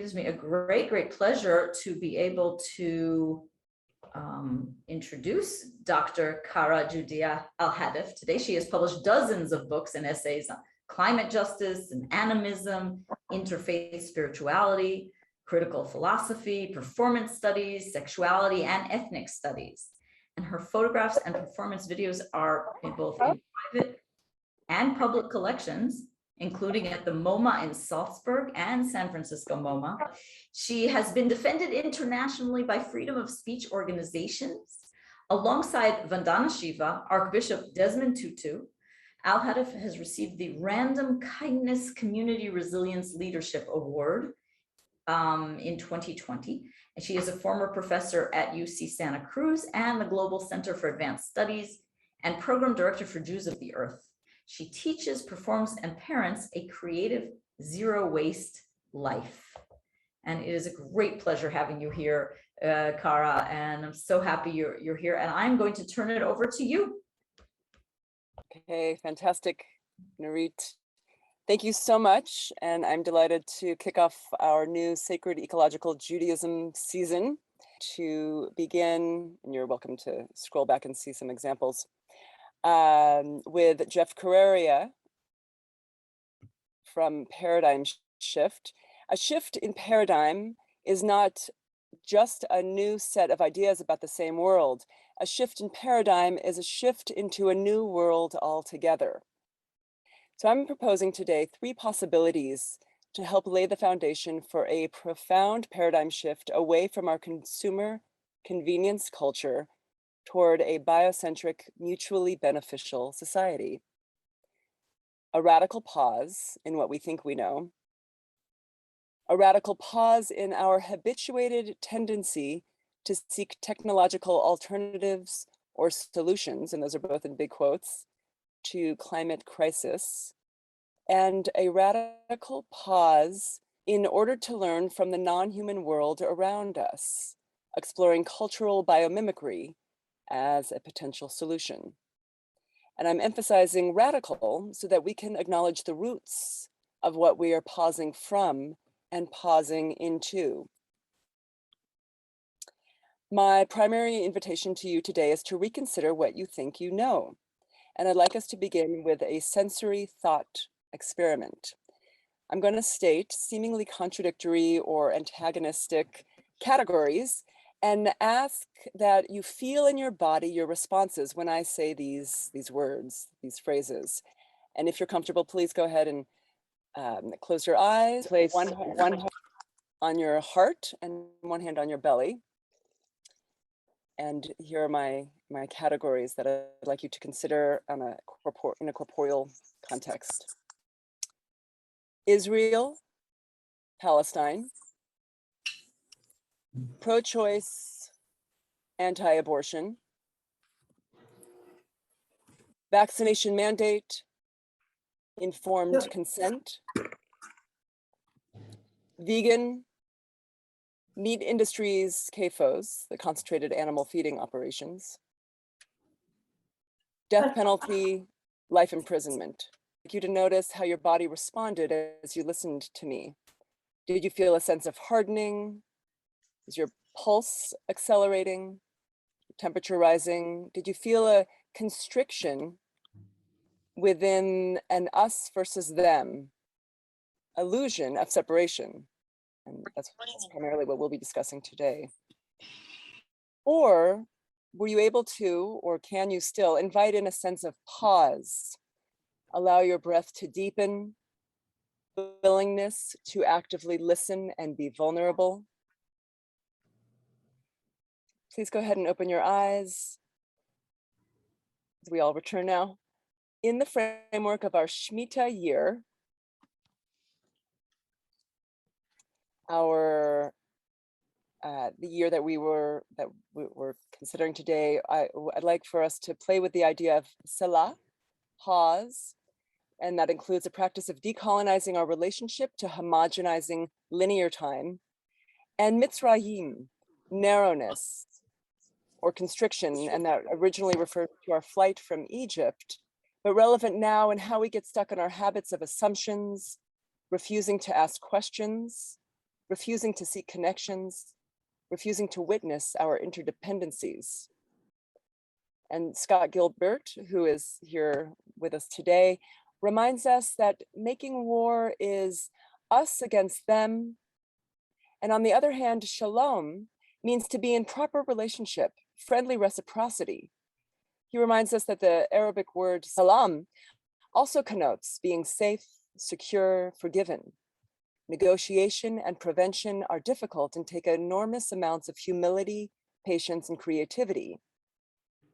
gives me a great pleasure to be able to introduce Dr. Cara Judea Alhadeff. Today, she has published dozens of books and essays on climate justice and animism, interfaith spirituality, critical philosophy, performance studies, sexuality, and ethnic studies. And her photographs and performance videos are in both in private and public collections, including at the MoMA in Salzburg and San Francisco MoMA. She has been defended internationally by freedom of speech organizations. Alongside Vandana Shiva, Archbishop Desmond Tutu, Alhadeff has received the Random Kindness Community Resilience Leadership Award in 2020. And she is a former professor at UC Santa Cruz and the Global Center for Advanced Studies and program director for Jews of the Earth. She teaches, performs, and parents a creative, zero-waste life. And it is a great pleasure having you here, Cara, and I'm so happy you're here. And I'm going to turn it over to you. Okay, fantastic, Nurit. Thank you so much. And I'm delighted to kick off our new Sacred Ecological Judaism season. To begin, and you're welcome to scroll back and see some examples, with Jeff Carreria from Paradigm Shift. A shift in paradigm is not just a new set of ideas about the same world. A shift in paradigm is a shift into a new world altogether. So I'm proposing today 3 possibilities to help lay the foundation for a profound paradigm shift away from our consumer convenience culture toward a biocentric, mutually beneficial society. A radical pause in what we think we know. A radical pause in our habituated tendency to seek technological alternatives or solutions, and those are both in big quotes, to climate crisis. And a radical pause in order to learn from the non-human world around us, exploring cultural biomimicry as a potential solution. And I'm emphasizing radical so that we can acknowledge the roots of what we are pausing from and pausing into. My primary invitation to you today is to reconsider what you think you know. And I'd like us to begin with a sensory thought experiment. I'm going to state seemingly contradictory or antagonistic categories and ask that you feel in your body your responses when I say these words, these phrases. And if you're comfortable, please go ahead and close your eyes. Place one hand on your heart and one hand on your belly. And here are my categories that I'd like you to consider in a corporeal context. Israel, Palestine, pro-choice, anti-abortion, vaccination mandate, informed consent, vegan, meat industries, CAFOs, the concentrated animal feeding operations, death penalty, life imprisonment. I'd like you to notice how your body responded as you listened to me. Did you feel a sense of hardening? Is your pulse accelerating? Temperature rising? Did you feel a constriction within an us versus them illusion of separation? And that's primarily what we'll be discussing today. Or were you able to, or can you still, invite in a sense of pause? Allow your breath to deepen, willingness to actively listen and be vulnerable. Please go ahead and open your eyes. We all return now. In the framework of our Shmita year, the year that we're considering today, I'd like for us to play with the idea of selah, pause, and that includes a practice of decolonizing our relationship to homogenizing linear time, and mitzrayim, narrowness or constriction, and that originally referred to our flight from Egypt, but relevant now in how we get stuck in our habits of assumptions, refusing to ask questions, refusing to seek connections, refusing to witness our interdependencies. And Scott Gilbert, who is here with us today, reminds us that making war is us against them. And on the other hand, shalom means to be in proper relationship, friendly reciprocity. He reminds us that the Arabic word salam also connotes being safe, secure, forgiven. Negotiation and prevention are difficult and take enormous amounts of humility, patience, and creativity.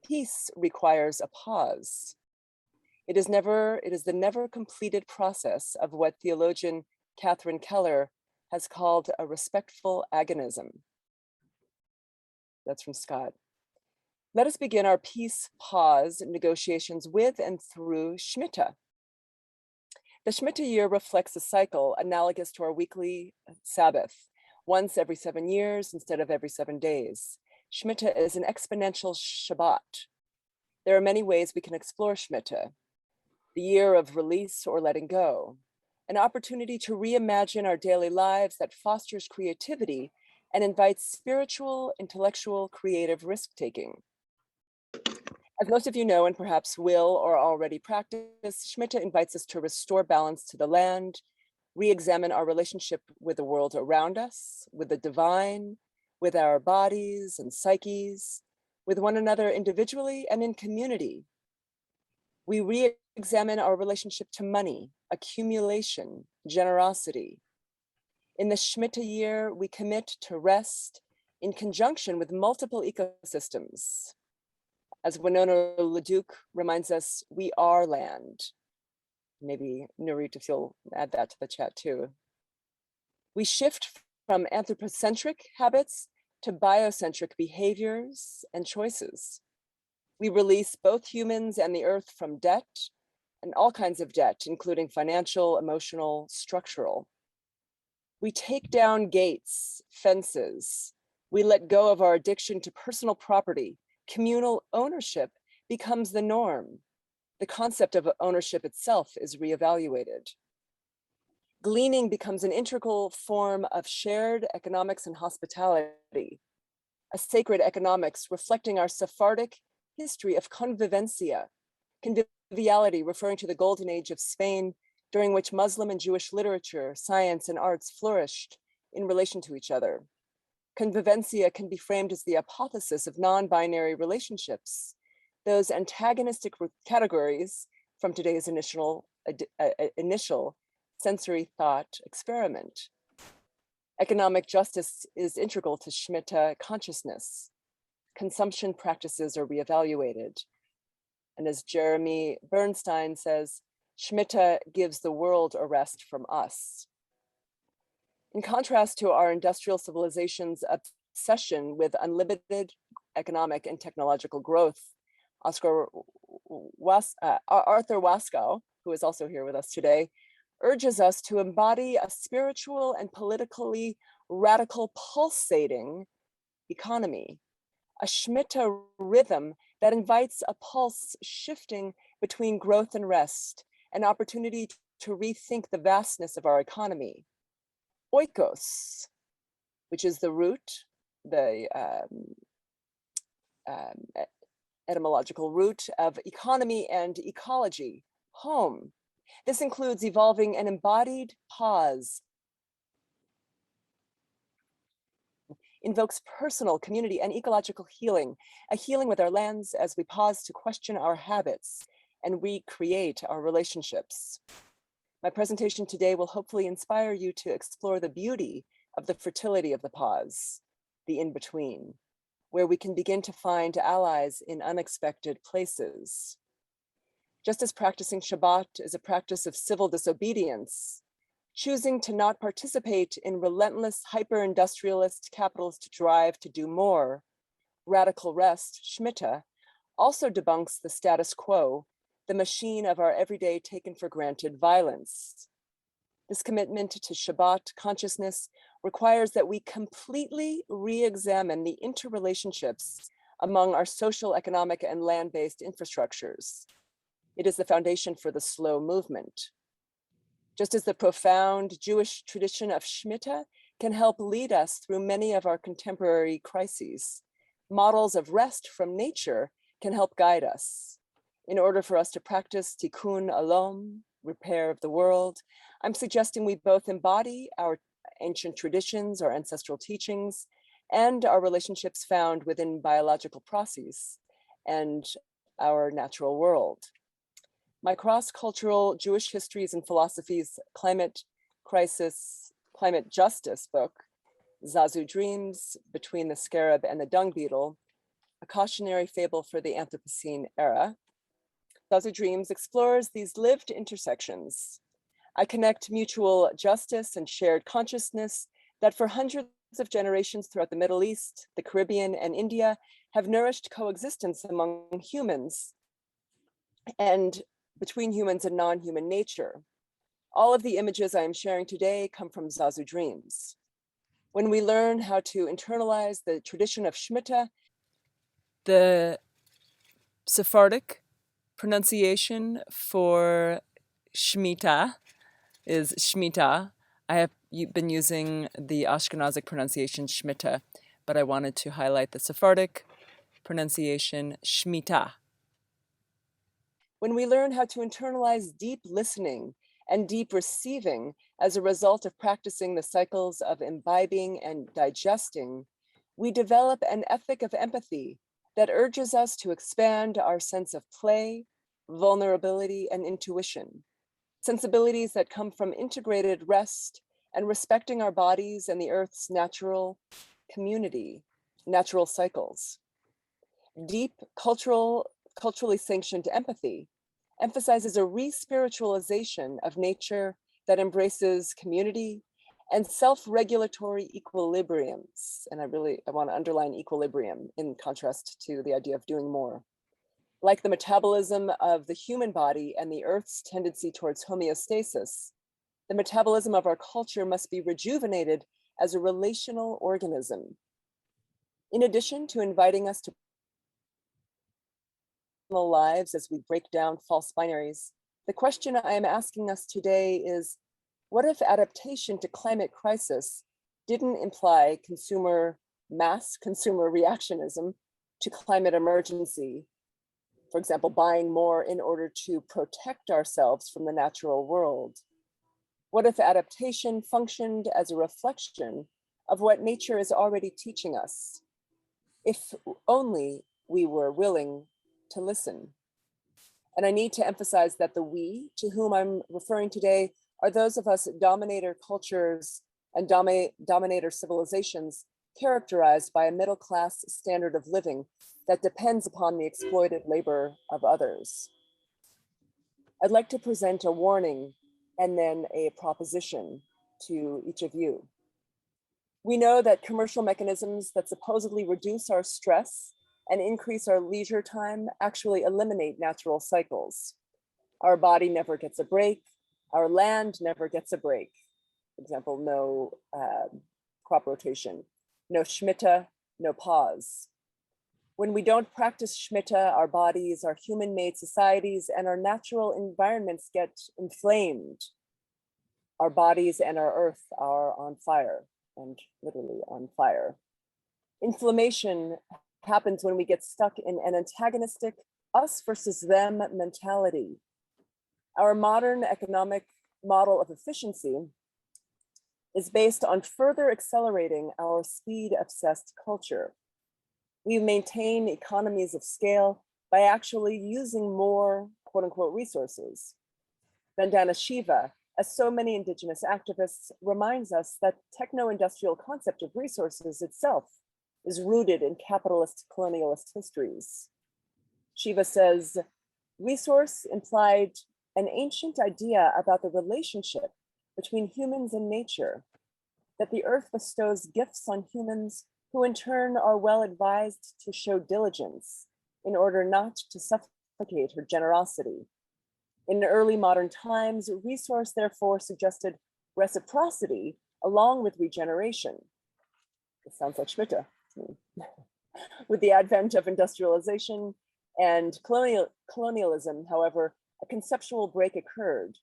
Peace requires a pause. It is the never completed process of what theologian Catherine Keller has called a respectful agonism. That's from Scott. Let us begin our peace pause negotiations with and through Shmita. The Shmita year reflects a cycle analogous to our weekly Sabbath, once every 7 years instead of every 7 days. Shmita is an exponential Shabbat. There are many ways we can explore Shmita. The year of release or letting go, an opportunity to reimagine our daily lives that fosters creativity and invites spiritual, intellectual, creative risk-taking. As most of you know, and perhaps will or already practice, Shmita invites us to restore balance to the land, re-examine our relationship with the world around us, with the divine, with our bodies and psyches, with one another individually and in community. We re-examine our relationship to money, accumulation, generosity. In the Shmita year, we commit to rest in conjunction with multiple ecosystems. As Winona LaDuke reminds us, we are land. Maybe Nurit, if you'll add that to the chat too. We shift from anthropocentric habits to biocentric behaviors and choices. We release both humans and the earth from debt and all kinds of debt, including financial, emotional, structural. We take down gates, fences. We let go of our addiction to personal property. Communal ownership becomes the norm. The concept of ownership itself is reevaluated. Gleaning becomes an integral form of shared economics and hospitality, a sacred economics reflecting our Sephardic history of convivencia, conviviality referring to the golden age of Spain, during which Muslim and Jewish literature, science, and arts flourished in relation to each other. Convivencia can be framed as the apotheosis of non-binary relationships, those antagonistic categories from today's initial sensory thought experiment. Economic justice is integral to Shmita consciousness. Consumption practices are reevaluated. And as Jeremy Bernstein says, Shmita gives the world a rest from us. In contrast to our industrial civilization's obsession with unlimited economic and technological growth, Arthur Waskow, who is also here with us today, urges us to embody a spiritual and politically radical pulsating economy, a Shmita rhythm that invites a pulse shifting between growth and rest, an opportunity to rethink the vastness of our economy. Oikos, which is the root, the etymological root of economy and ecology, home. This includes evolving an embodied pause, invokes personal, community, and ecological healing, a healing with our lands as we pause to question our habits and recreate our relationships. My presentation today will hopefully inspire you to explore the beauty of the fertility of the pause, the in-between, where we can begin to find allies in unexpected places. Just as practicing Shabbat is a practice of civil disobedience, choosing to not participate in relentless hyper-industrialist capitalist drive to do more, radical rest, Shmita, also debunks the status quo, the machine of our everyday taken for granted violence. This commitment to Shabbat consciousness requires that we completely re-examine the interrelationships among our social, economic, and land-based infrastructures. It is the foundation for the slow movement. Just as the profound Jewish tradition of Shmita can help lead us through many of our contemporary crises. Models of rest from nature can help guide us. In order for us to practice tikkun olam, repair of the world, I'm suggesting we both embody our ancient traditions, our ancestral teachings, and our relationships found within biological processes and our natural world. My cross-cultural Jewish histories and philosophies, climate crisis, climate justice book, Zazu Dreams, Between the Scarab and the Dung Beetle, a cautionary fable for the Anthropocene era. Zazu Dreams explores these lived intersections. I connect mutual justice and shared consciousness that for hundreds of generations throughout the Middle East, the Caribbean, and India have nourished coexistence among humans and between humans and non-human nature. All of the images I am sharing today come from Zazu Dreams. When we learn how to internalize the tradition of Shmita, the Sephardic pronunciation for Shmita is Shmita. I have been using the Ashkenazic pronunciation Shmita, but I wanted to highlight the Sephardic pronunciation Shmita. When we learn how to internalize deep listening and deep receiving as a result of practicing the cycles of imbibing and digesting, we develop an ethic of empathy that urges us to expand our sense of play, vulnerability, and intuition, sensibilities that come from integrated rest and respecting our bodies and the earth's natural community, natural cycles. Deep culturally sanctioned empathy emphasizes a re-spiritualization of nature that embraces community and self-regulatory equilibriums. And I want to underline equilibrium in contrast to the idea of doing more. Like the metabolism of the human body and the earth's tendency towards homeostasis, the metabolism of our culture must be rejuvenated as a relational organism. In addition to inviting us to lives as we break down false binaries, the question I am asking us today is, what if adaptation to climate crisis didn't imply mass consumer reactionism to climate emergency? For example, buying more in order to protect ourselves from the natural world. What if adaptation functioned as a reflection of what nature is already teaching us? If only we were willing to listen. And I need to emphasize that the we to whom I'm referring today are those of us dominator cultures and dominator civilizations characterized by a middle-class standard of living that depends upon the exploited labor of others. I'd like to present a warning and then a proposition to each of you. We know that commercial mechanisms that supposedly reduce our stress and increase our leisure time actually eliminate natural cycles. Our body never gets a break. Our land never gets a break. For example, no crop rotation, no Shmita, no pause. When we don't practice Shmita, our bodies, our human-made societies, and our natural environments get inflamed. Our bodies and our earth are on fire, and literally on fire. Inflammation happens when we get stuck in an antagonistic us versus them mentality. Our modern economic model of efficiency is based on further accelerating our speed-obsessed culture. We maintain economies of scale by actually using more quote unquote resources. Vandana Shiva, as so many indigenous activists, reminds us that techno-industrial concept of resources itself is rooted in capitalist colonialist histories. Shiva says, resource implied an ancient idea about the relationship between humans and nature, that the earth bestows gifts on humans who in turn are well advised to show diligence in order not to suffocate her generosity. In early modern times, resource therefore suggested reciprocity along with regeneration. It sounds like Shmita to me. With the advent of industrialization and colonialism, however, a conceptual break occurred.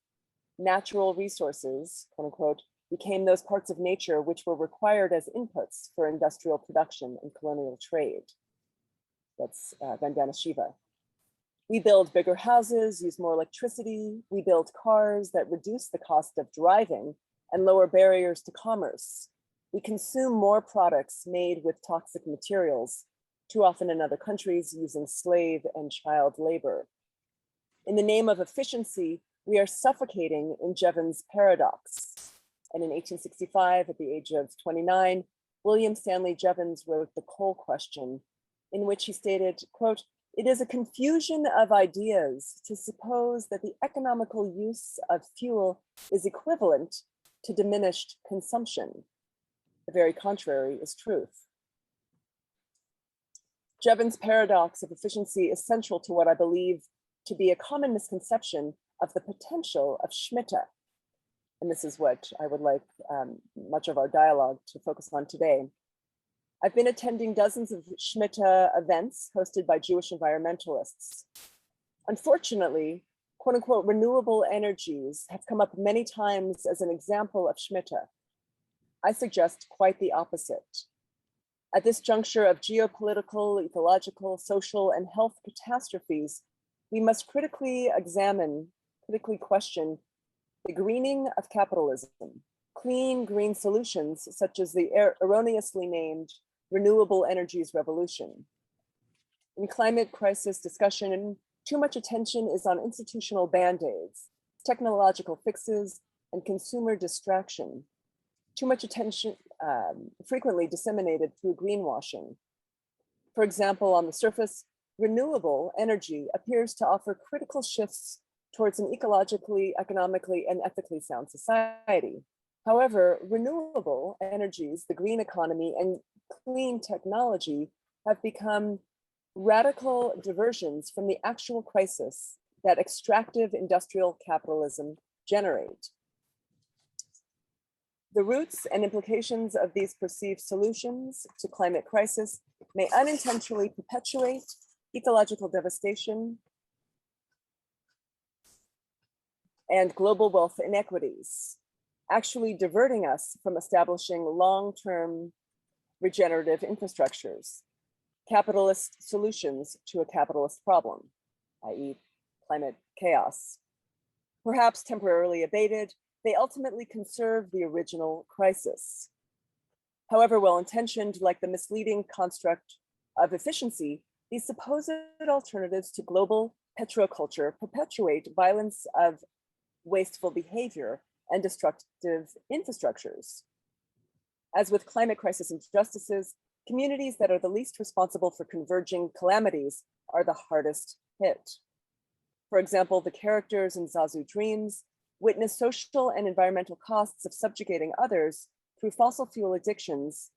Natural resources, quote unquote, became those parts of nature which were required as inputs for industrial production and colonial trade. That's Vandana Shiva. We build bigger houses, use more electricity. We build cars that reduce the cost of driving and lower barriers to commerce. We consume more products made with toxic materials, too often in other countries using slave and child labor. In the name of efficiency, we are suffocating in Jevons paradox. And in 1865, at the age of 29, William Stanley Jevons wrote The Coal Question, in which he stated, quote, "It is a confusion of ideas to suppose that the economical use of fuel is equivalent to diminished consumption. The very contrary is truth." Jevons' paradox of efficiency is central to what I believe to be a common misconception of the potential of Shmita. And this is what I would like much of our dialogue to focus on today. I've been attending dozens of Shmita events hosted by Jewish environmentalists. Unfortunately, quote unquote, renewable energies have come up many times as an example of Shmita. I suggest quite the opposite. At this juncture of geopolitical, ecological, social, and health catastrophes, we must critically question the greening of capitalism, clean green solutions such as the erroneously named renewable energies revolution. In climate crisis discussion, too much attention is on institutional band-aids, technological fixes, and consumer distraction. Too much attention frequently disseminated through greenwashing. For example, on the surface, renewable energy appears to offer critical shifts towards an ecologically, economically, and ethically sound society. However, renewable energies, the green economy, and clean technology have become radical diversions from the actual crisis that extractive industrial capitalism generate. The roots and implications of these perceived solutions to climate crisis may unintentionally perpetuate ecological devastation and global wealth inequities, actually diverting us from establishing long-term regenerative infrastructures, capitalist solutions to a capitalist problem, i.e. climate chaos. Perhaps temporarily abated, they ultimately conserve the original crisis. However well-intentioned, like the misleading construct of efficiency, these supposed alternatives to global petroculture perpetuate violence of wasteful behavior and destructive infrastructures. As with climate crisis injustices, communities that are the least responsible for converging calamities are the hardest hit. For example, the characters in Zazu Dreams witness social and environmental costs of subjugating others through fossil fuel addictions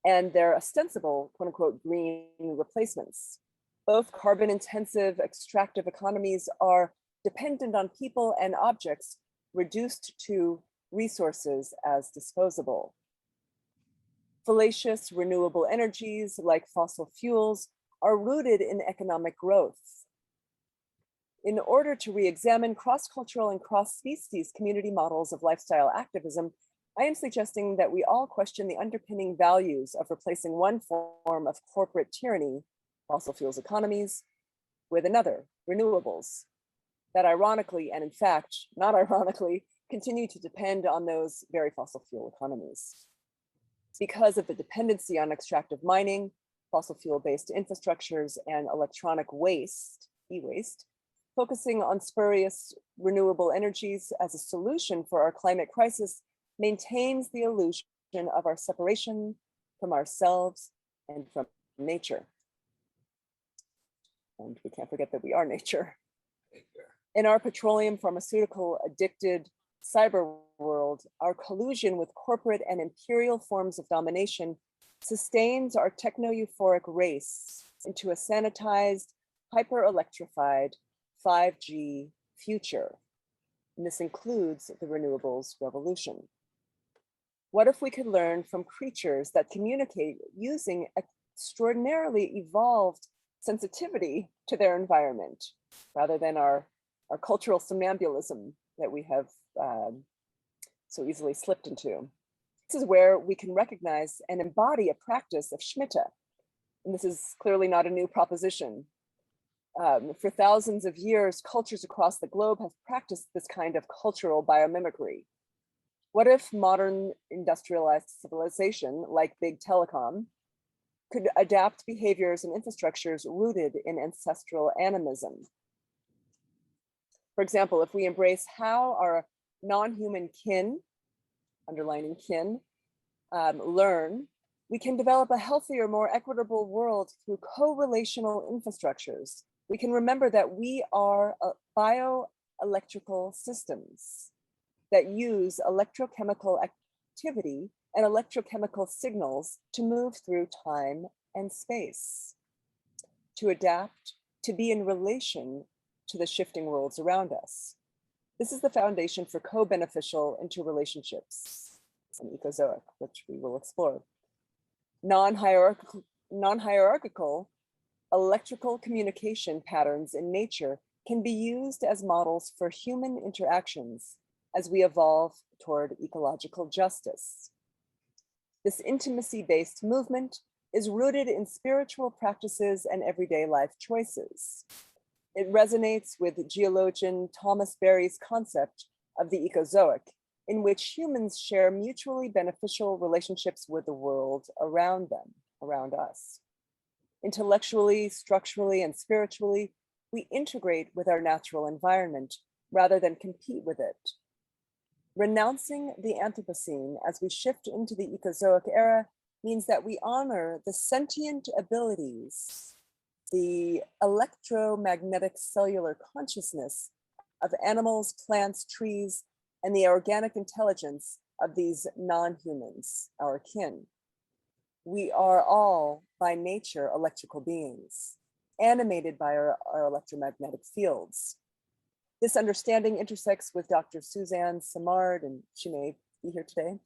and their ostensible, quote unquote, green replacements. Both carbon intensive extractive economies are dependent on people and objects reduced to resources as disposable. Fallacious renewable energies like fossil fuels are rooted in economic growth. In order to re-examine cross-cultural and cross-species community models of lifestyle activism, I am suggesting that we all question the underpinning values of replacing one form of corporate tyranny, fossil fuels economies, with another, renewables, that ironically, and in fact, not ironically, continue to depend on those very fossil fuel economies. Because of the dependency on extractive mining, fossil fuel-based infrastructures, and electronic waste, e-waste, focusing on spurious renewable energies as a solution for our climate crisis maintains the illusion of our separation from ourselves and from nature. And we can't forget that we are nature. In our petroleum pharmaceutical addicted cyber world, our collusion with corporate and imperial forms of domination sustains our techno-euphoric race into a sanitized, hyper-electrified 5G future. And this includes the renewables revolution. What if we could learn from creatures that communicate using extraordinarily evolved sensitivity to their environment, rather than our cultural somnambulism that we have so easily slipped into. This is where we can recognize and embody a practice of Shmita. And this is clearly not a new proposition. For thousands of years, cultures across the globe have practiced this kind of cultural biomimicry. What if modern industrialized civilization, like big telecom, could adapt behaviors and infrastructures rooted in ancestral animism? For example, if we embrace how our non-human kin, underlining kin, learn, we can develop a healthier, more equitable world through co-relational infrastructures. We can remember that we are bioelectrical systems that use electrochemical activity and electrochemical signals to move through time and space, to adapt, to be in relation to the shifting worlds around us. This is the foundation for co-beneficial interrelationships in Ecozoic, which we will explore. Non-hierarchical electrical communication patterns in nature can be used as models for human interactions as we evolve toward ecological justice. This intimacy-based movement is rooted in spiritual practices and everyday life choices. It resonates with geologian Thomas Berry's concept of the Ecozoic, in which humans share mutually beneficial relationships with the world around them, around us. Intellectually, structurally, and spiritually, we integrate with our natural environment rather than compete with it. Renouncing the Anthropocene as we shift into the Ecozoic era means that we honor the sentient abilities, the electromagnetic cellular consciousness of animals, plants, trees, and the organic intelligence of these non-humans, our kin. We are all, by nature, electrical beings, animated by our electromagnetic fields. This understanding intersects with Dr. Suzanne Simard, and she may be here today,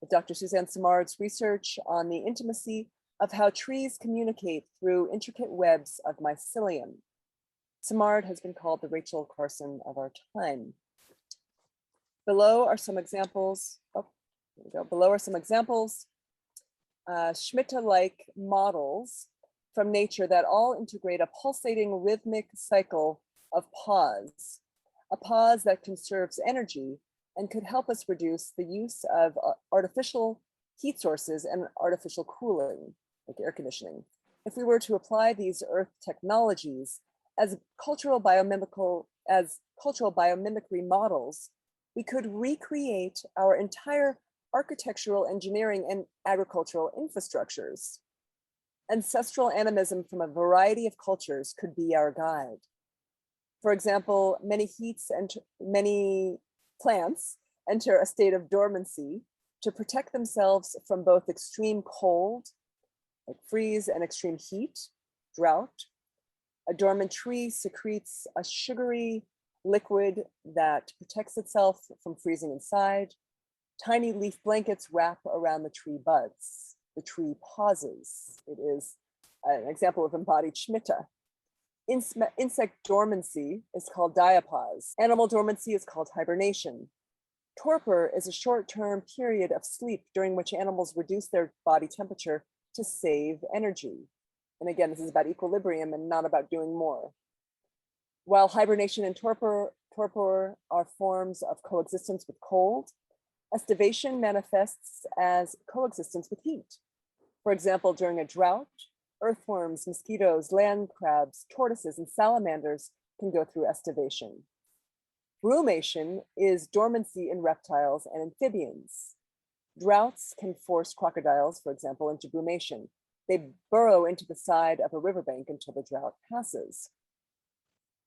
with Dr. Suzanne Simard's research on the intimacy of how trees communicate through intricate webs of mycelium. Simard has been called the Rachel Carson of our time. Below are some examples. Below are some examples, Shmita-like models from nature that all integrate a pulsating rhythmic cycle of pause, a pause that conserves energy and could help us reduce the use of artificial heat sources and artificial cooling, like air conditioning. If we were to apply these earth technologies as cultural biomimicry models, we could recreate our entire architectural, engineering, and agricultural infrastructures. Ancestral animism from a variety of cultures could be our guide. For example, many plants enter a state of dormancy to protect themselves from both extreme cold, like freeze, and extreme heat, drought. A dormant tree secretes a sugary liquid that protects itself from freezing inside. Tiny leaf blankets wrap around the tree buds. The tree pauses. It is an example of embodied Shmita. Insect dormancy is called diapause. Animal dormancy is called hibernation. Torpor is a short-term period of sleep during which animals reduce their body temperature to save energy. And again, this is about equilibrium and not about doing more. While hibernation and torpor are forms of coexistence with cold, estivation manifests as coexistence with heat. For example, during a drought, earthworms, mosquitoes, land crabs, tortoises, and salamanders can go through estivation. Brumation is dormancy in reptiles and amphibians. Droughts can force crocodiles, for example, into brumation. They burrow into the side of a riverbank until the drought passes.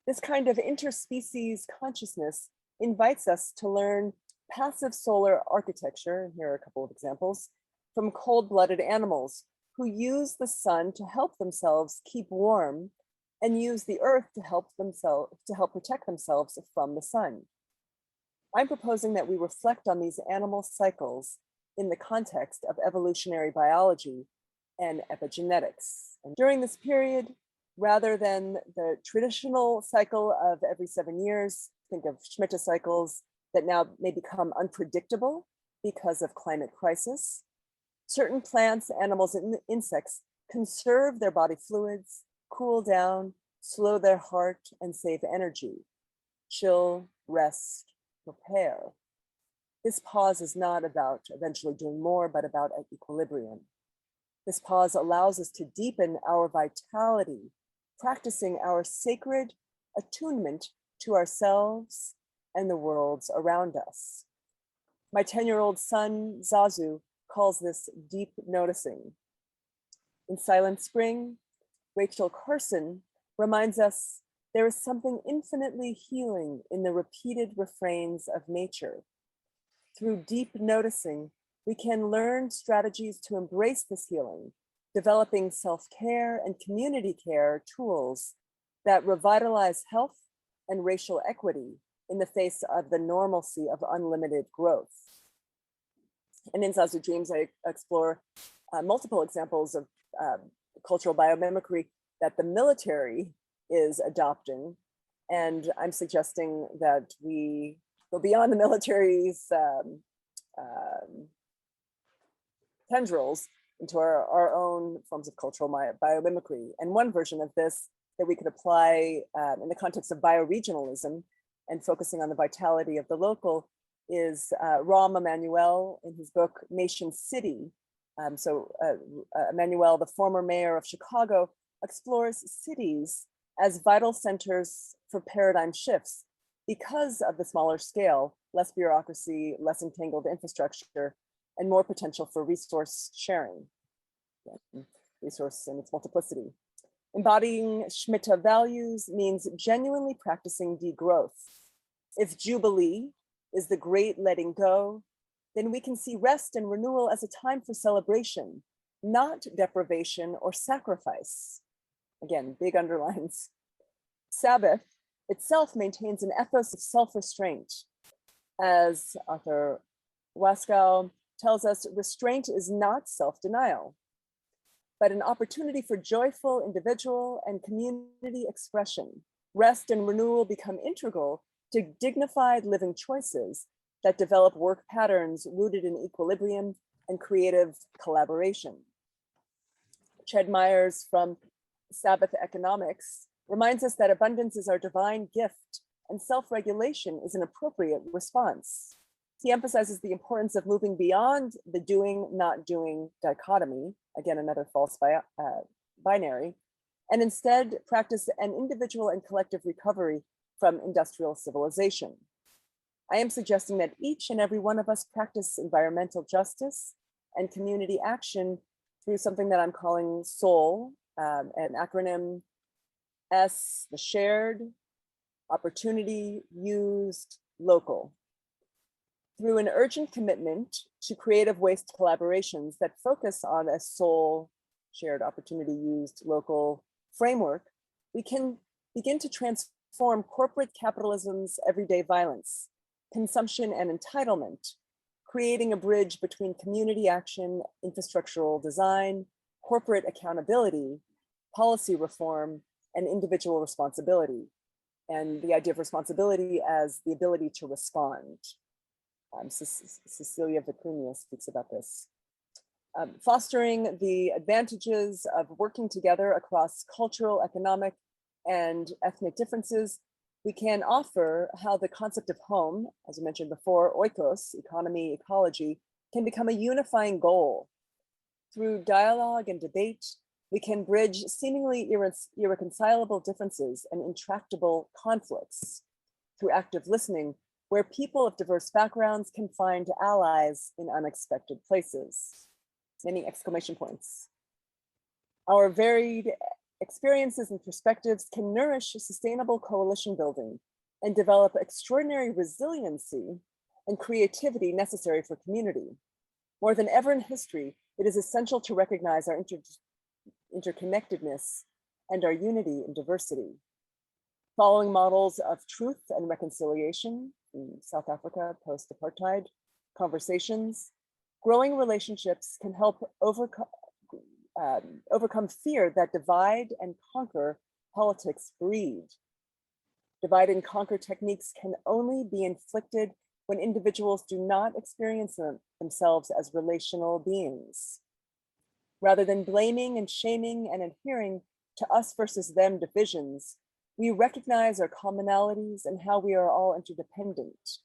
This kind of interspecies consciousness invites us to learn passive solar architecture, and here are a couple of examples, from cold-blooded animals who use the sun to help themselves keep warm and use the earth to help protect themselves from the sun. I'm proposing that we reflect on these animal cycles in the context of evolutionary biology and epigenetics. And during this period, rather than the traditional cycle of every 7 years, think of Shmita cycles, that now may become unpredictable because of climate crisis. Certain plants, animals, and insects conserve their body fluids, cool down, slow their heart, and save energy. Chill, rest, prepare. This pause is not about eventually doing more, but about equilibrium. This pause allows us to deepen our vitality, practicing our sacred attunement to ourselves and the worlds around us. My 10-year-old son, Zazu, calls this deep noticing. In Silent Spring, Rachel Carson reminds us there is something infinitely healing in the repeated refrains of nature. Through deep noticing, we can learn strategies to embrace this healing, developing self-care and community care tools that revitalize health and racial equity in the face of the normalcy of unlimited growth. And in Zazu Dreams, I explore multiple examples of cultural biomimicry that the military is adopting. And I'm suggesting that we go beyond the military's tendrils into our own forms of cultural biomimicry. And one version of this that we could apply in the context of bioregionalism and focusing on the vitality of the local is Rahm Emanuel in his book, Nation City. Emanuel, the former mayor of Chicago, explores cities as vital centers for paradigm shifts because of the smaller scale, less bureaucracy, less entangled infrastructure, and more potential for resource sharing, resource in its multiplicity. Embodying Shmita values means genuinely practicing degrowth. If Jubilee is the great letting go, then we can see rest and renewal as a time for celebration, not deprivation or sacrifice. Again, big underlines. Sabbath itself maintains an ethos of self-restraint. As Arthur Waskow tells us, restraint is not self-denial, but an opportunity for joyful individual and community expression. Rest and renewal become integral to dignified living choices that develop work patterns rooted in equilibrium and creative collaboration. Ched Myers from Sabbath Economics reminds us that abundance is our divine gift and self-regulation is an appropriate response. He emphasizes the importance of moving beyond the doing, not doing dichotomy, again, another false binary, and instead practice an individual and collective recovery from industrial civilization. I am suggesting that each and every one of us practice environmental justice and community action through something that I'm calling SOUL, an acronym S, the shared, opportunity, used, local. Through an urgent commitment to creative waste collaborations that focus on a SOUL, shared, opportunity, used, local framework, we can begin to transform corporate capitalism's everyday violence, consumption and entitlement, creating a bridge between community action, infrastructural design, corporate accountability, policy reform, and individual responsibility. And the idea of responsibility as the ability to respond. Cecilia Vicuña speaks about this. Fostering the advantages of working together across cultural, economic, and ethnic differences, we can offer how the concept of home, as I mentioned before, oikos, economy, ecology, can become a unifying goal. Through dialogue and debate, we can bridge seemingly irreconcilable differences and intractable conflicts. Through active listening, where people of diverse backgrounds can find allies in unexpected places. Many exclamation points. Our varied experiences and perspectives can nourish sustainable coalition building and develop extraordinary resiliency and creativity necessary for community. More than ever in history, it is essential to recognize our interconnectedness and our unity in diversity. Following models of truth and reconciliation in South Africa, post-apartheid conversations, growing relationships can help overcome fear that divide and conquer politics breed. Divide and conquer techniques can only be inflicted when individuals do not experience themselves as relational beings. Rather than blaming and shaming and adhering to us versus them divisions, we recognize our commonalities and how we are all interdependent.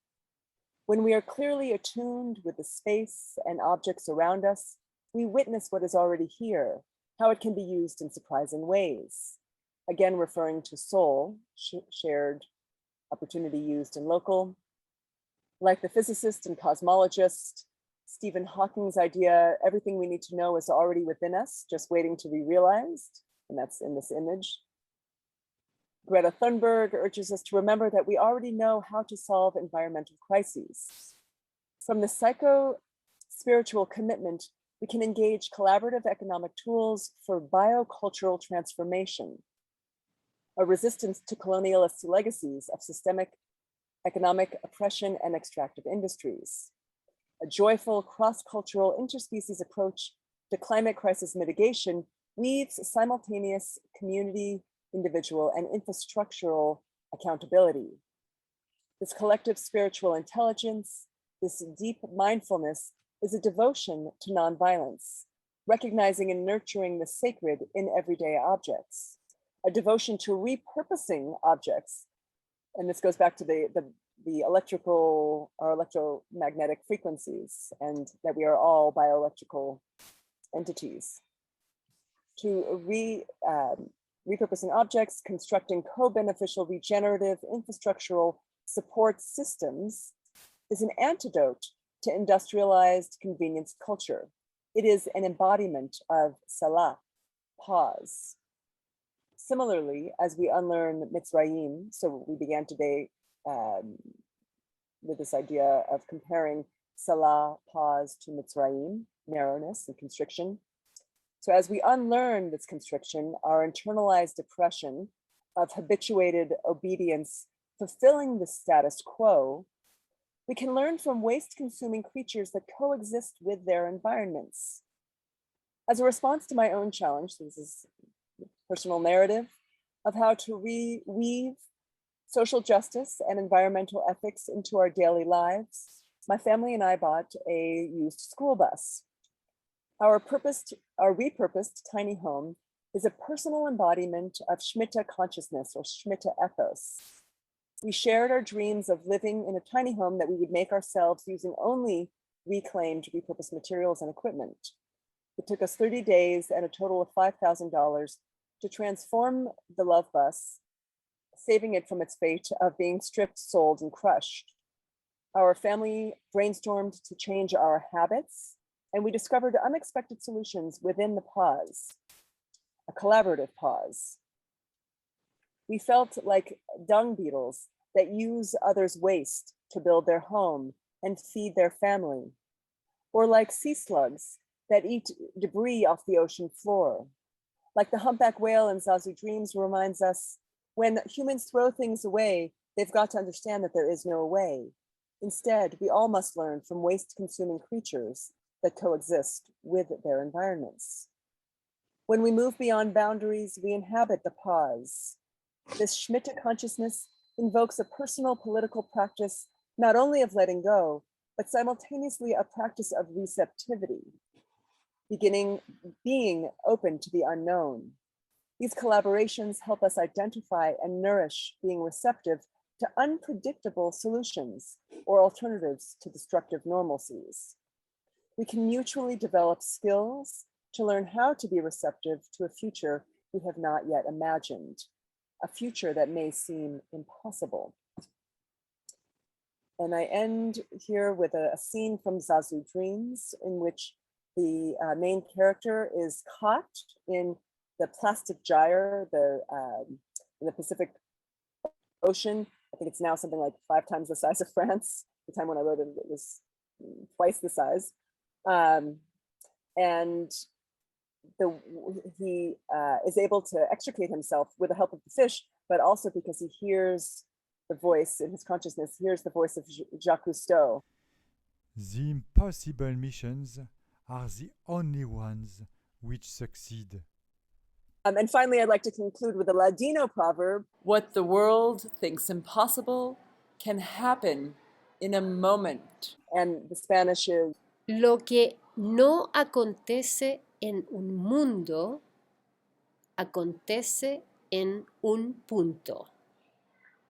When we are clearly attuned with the space and objects around us, we witness what is already here, how it can be used in surprising ways. Again, referring to soul, shared opportunity used in local. Like the physicist and cosmologist Stephen Hawking's idea, everything we need to know is already within us, just waiting to be realized, and that's in this image. Greta Thunberg urges us to remember that we already know how to solve environmental crises. From the psycho-spiritual commitment, we can engage collaborative economic tools for biocultural transformation, a resistance to colonialist legacies of systemic economic oppression and extractive industries, a joyful cross-cultural interspecies approach to climate crisis mitigation weaves simultaneous community, individual, and infrastructural accountability. This collective spiritual intelligence, this deep mindfulness is a devotion to nonviolence, recognizing and nurturing the sacred in everyday objects, a devotion to repurposing objects. And this goes back to the electrical or electromagnetic frequencies, and that we are all bioelectrical entities. To repurposing objects, constructing co-beneficial regenerative infrastructural support systems is an antidote to industrialized convenience culture. It is an embodiment of salah, pause. Similarly, as we unlearn Mitzrayim, so we began today with this idea of comparing salah, pause, to Mitzrayim, narrowness and constriction. So as we unlearn this constriction, our internalized oppression of habituated obedience, fulfilling the status quo, we can learn from waste-consuming creatures that coexist with their environments. As a response to my own challenge, this is a personal narrative of how to weave social justice and environmental ethics into our daily lives, my family and I bought a used school bus. Our repurposed tiny home is a personal embodiment of Shmita consciousness or Shmita ethos. We shared our dreams of living in a tiny home that we would make ourselves using only reclaimed, repurposed materials and equipment. It took us 30 days and a total of $5,000 to transform the love bus, saving it from its fate of being stripped, sold, and crushed. Our family brainstormed to change our habits, and we discovered unexpected solutions within the pause, a collaborative pause. We felt like dung beetles that use others' waste to build their home and feed their family, or like sea slugs that eat debris off the ocean floor. Like the humpback whale in Zazu Dreams reminds us, when humans throw things away, they've got to understand that there is no way. Instead, we all must learn from waste-consuming creatures that coexist with their environments. When we move beyond boundaries, we inhabit the pause. This Shmita consciousness invokes a personal political practice, not only of letting go, but simultaneously a practice of receptivity, being open to the unknown. These collaborations help us identify and nourish being receptive to unpredictable solutions or alternatives to destructive normalcies. We can mutually develop skills to learn how to be receptive to a future we have not yet imagined, a future that may seem impossible. And I end here with a scene from Zazu Dreams in which the main character is caught in the plastic gyre, in the Pacific Ocean. I think it's now something like 5 times the size of France. The time when I wrote it, it was twice the size. And he is able to extricate himself with the help of the fish, but also because he hears the voice in his consciousness, hears the voice of Jacques Cousteau. The impossible missions are the only ones which succeed. And finally, I'd like to conclude with a Ladino proverb. What the world thinks impossible can happen In a moment. And the Spanish is Lo que no acontece en un mundo, acontece en un punto.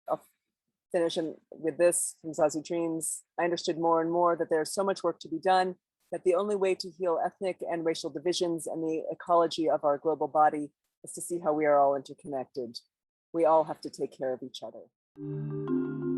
I'll finish with this from Zazu Dreams. I understood more and more that there's so much work to be done, that the only way to heal ethnic and racial divisions and the ecology of our global body is to see how we are all interconnected. We all have to take care of each other.